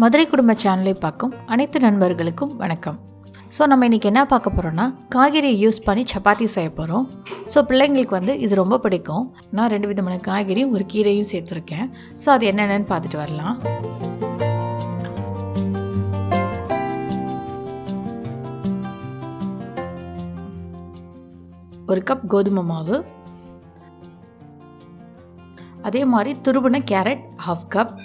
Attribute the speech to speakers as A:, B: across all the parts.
A: மதுரை குடும்ப சேனலை பார்க்கும் அனைத்து நண்பர்களுக்கும் வணக்கம். ஸோ நம்ம இன்றைக்கி என்ன பார்க்க போகிறோன்னா, காய்கறியை யூஸ் பண்ணி சப்பாத்தி செய்ய போகிறோம். ஸோ பிள்ளைங்களுக்கு இது ரொம்ப பிடிக்கும். நான் 2 விதமான காய்கறியும் ஒரு கீரையும் சேர்த்துருக்கேன். ஸோ அது என்னென்னு பார்த்துட்டு வரலாம். ஒரு கப் கோதுமை மாவு, அதே மாதிரி துருவின கேரட் 1/2 கப்,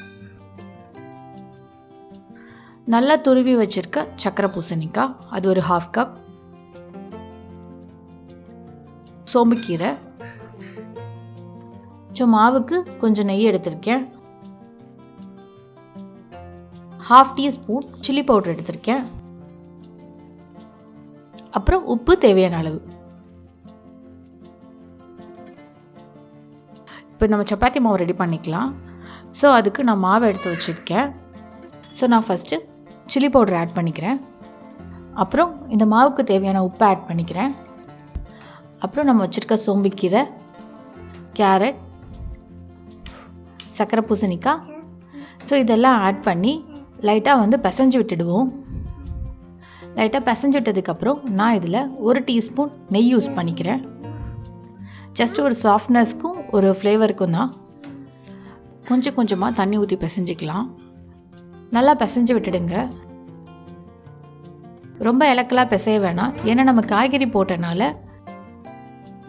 A: நல்லா துருவி வச்சிருக்க சக்கரை பூசணிக்காய் அது ஒரு 1/2 கப், சோம்புக்கீரை, மாவுக்கு கொஞ்சம் நெய் எடுத்திருக்கேன், 1/2 டீஸ்பூன் சில்லி பவுடர் எடுத்திருக்கேன், அப்புறம் உப்பு தேவையான அளவு. இப்போ நம்ம சப்பாத்தி மாவு ரெடி பண்ணிக்கலாம். ஸோ அதுக்கு நான் மாவை எடுத்து வச்சுருக்கேன். ஸோ நான் ஃபஸ்ட்டு சில்லி பவுடர் ஆட் பண்ணிக்கிறேன். அப்புறம் இந்த மாவுக்கு தேவையான உப்பை ஆட் பண்ணிக்கிறேன். அப்புறம் நம்ம வச்சுருக்க சோம்புக்கீரை, கேரட், சக்கரை பூசணிக்காய், ஸோ இதெல்லாம் ஆட் பண்ணி லைட்டாக பிசைஞ்சு விட்டுடுவோம். லைட்டாக பிசைஞ்சு விட்டதுக்கப்புறம் நான் இதில் 1 டீஸ்பூன் நெய் யூஸ் பண்ணிக்கிறேன். ஜஸ்ட் ஒரு சாஃப்ட்னஸ்க்கும் ஒரு ஃப்ளேவருக்கும் தான். கொஞ்சம் கொஞ்சமாக தண்ணி ஊற்றி பிசைஞ்சிக்கலாம். நல்லா பிசைஞ்சு விட்டுடுங்க. ரொம்ப இலக்கெல்லாம் பிசைய வேணாம், ஏன்னா நம்ம காய்கறி போட்டனால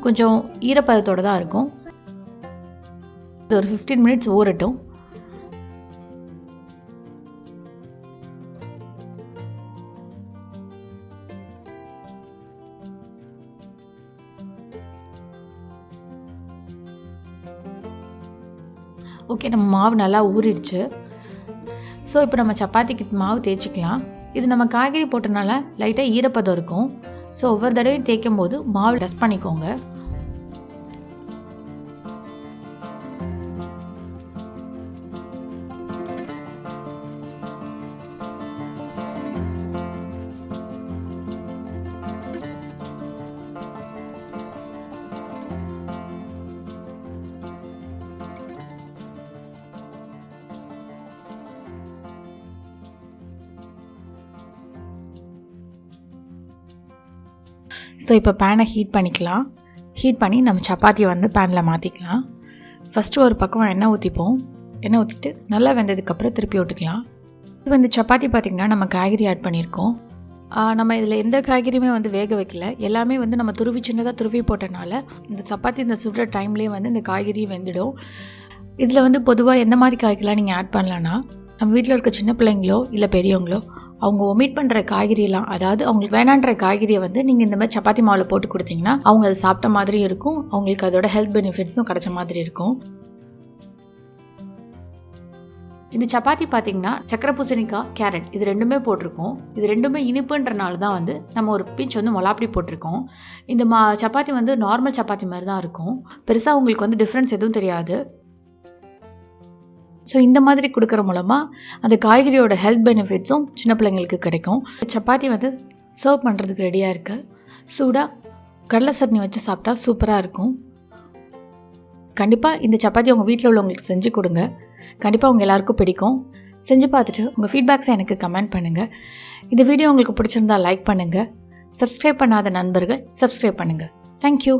A: கொஞ்சம் ஈரப்பதத்தோடு தான் இருக்கும். இது ஒரு 15 மினிட்ஸ் ஊறட்டும். ஓகே, நம்ம மாவு நல்லா ஊறிடுச்சு. ஸோ இப்போ நம்ம சப்பாத்திக்கு மாவு தேய்ச்சிக்கலாம். இது நம்ம காய்கறி போட்டனால லைட்டாக ஈரப்பதம் இருக்கும். ஸோ ஒவ்வொரு தடவையும் தேய்க்கும் போது மாவு டஸ்ட் பண்ணிக்கோங்க. ஸோ இப்போ பேனை ஹீட் பண்ணிக்கலாம். ஹீட் பண்ணி நம்ம சப்பாத்தியை பேனில் மாற்றிக்கலாம். ஃபஸ்ட்டு ஒரு பக்கம் எண்ணெய் ஊற்றிப்போம். எண்ணெய் ஊற்றிட்டு நல்லா வெந்ததுக்கப்புறம் திருப்பி விட்டுக்கலாம். இப்போ இந்த சப்பாத்தி பார்த்திங்கன்னா நம்ம காய்கறி ஆட் பண்ணியிருக்கோம். நம்ம இதில் எந்த காய்கறியுமே வேக வைக்கல. எல்லாமே நம்ம சின்னதாக துருவி போட்டனால இந்த சப்பாத்தி இந்த சுடுற டைம்லேயே இந்த காய்கறியும் வெந்துடும். இதில் பொதுவாக எந்த மாதிரி காய்கறிலாம் நீங்கள் ஆட் பண்ணலான்னா, நம்ம வீட்டில் இருக்க சின்ன பிள்ளைங்களோ இல்லை பெரியவங்களோ அவங்க ஒமிட் பண்ணுற காய்கறியெல்லாம், அதாவது அவங்களுக்கு வேணான்ற காய்கறியை நீங்கள் இந்த மாதிரி சப்பாத்தி மாவில் போட்டு கொடுத்தீங்கன்னா அவங்க அதை சாப்பிட்ட மாதிரி இருக்கும். அவங்களுக்கு அதோட ஹெல்த் பெனிஃபிட்ஸும் கிடைச்ச மாதிரி இருக்கும். இந்த சப்பாத்தி பார்த்திங்கன்னா சக்கரை பூசணிக்காய், கேரட் இது ரெண்டுமே போட்டிருக்கோம். இது ரெண்டுமே இனிப்புன்றனால தான் நம்ம ஒரு பிஞ்ச் மொளாப்படி போட்டிருக்கோம். இந்த சப்பாத்தி நார்மல் சப்பாத்தி மாதிரி தான் இருக்கும். பெருசாக உங்களுக்கு டிஃப்ரென்ஸ் எதுவும் தெரியாது. ஸோ இந்த மாதிரி கொடுக்குற மூலமாக அந்த காய்கறியோட ஹெல்த் பெனிஃபிட்ஸும் சின்ன பிள்ளைங்களுக்கு கிடைக்கும். சப்பாத்தி சர்வ் பண்ணுறதுக்கு ரெடியாக இருக்குது. சூடாக கடலை சட்னி வச்சு சாப்பிட்டா சூப்பராக இருக்கும். கண்டிப்பாக இந்த சப்பாத்தி உங்கள் வீட்டில் உள்ளவங்களுக்கு செஞ்சு கொடுங்க. கண்டிப்பாக உங்கள் எல்லாருக்கும் பிடிக்கும். செஞ்சு பார்த்துட்டு உங்கள் ஃபீட்பேக்ஸை எனக்கு கமெண்ட் பண்ணுங்கள். இந்த வீடியோ உங்களுக்கு பிடிச்சிருந்தா லைக் பண்ணுங்கள். சப்ஸ்கிரைப் பண்ணாத நண்பர்கள் சப்ஸ்கிரைப் பண்ணுங்கள். தேங்க்யூ.